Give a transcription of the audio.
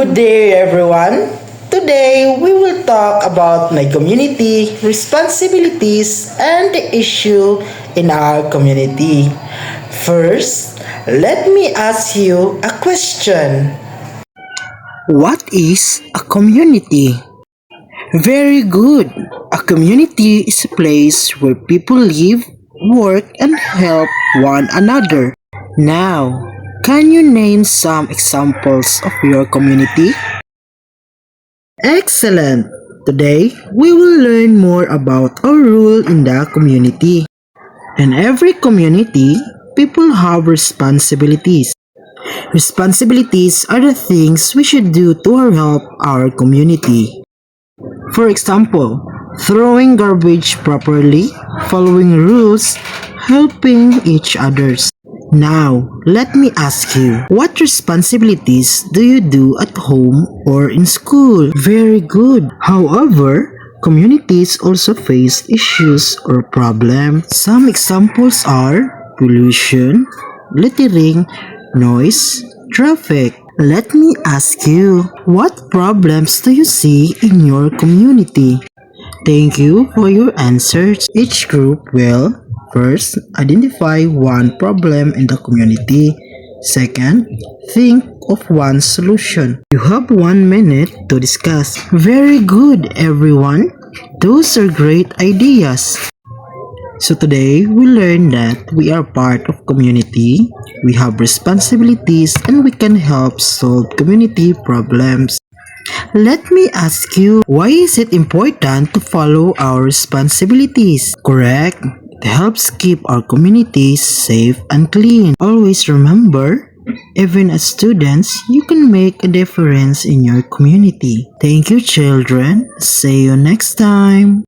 Good day, everyone. Today, we will talk about my community, responsibilities, and the issue in our community. First, let me ask you a question. What is a community? Very good. A community is a place where people live, work, and help one another. Now, can you name some examples of your community? Excellent! Today, we will learn more about our role in the community. In every community, people have responsibilities. Responsibilities are the things we should do to help our community. For example, throwing garbage properly, following rules, helping each others. Now, let me ask you, what responsibilities do you do at home or in school? Very good. However, communities also face issues or problems. Some examples are pollution, littering, noise, traffic. Let me ask you, what problems do you see in your community? Thank you for your answers. Each group will first identify one problem in the community. Second, think of one solution. You have 1 minute to discuss. Very good, everyone. Those are great ideas. So today, we learned that we are part of community, we have responsibilities, and we can help solve community problems. Let me ask you, why is it important to follow our responsibilities? Correct? It helps keep our communities safe and clean. Always remember, even as students, you can make a difference in your community. Thank you, children. See you next time.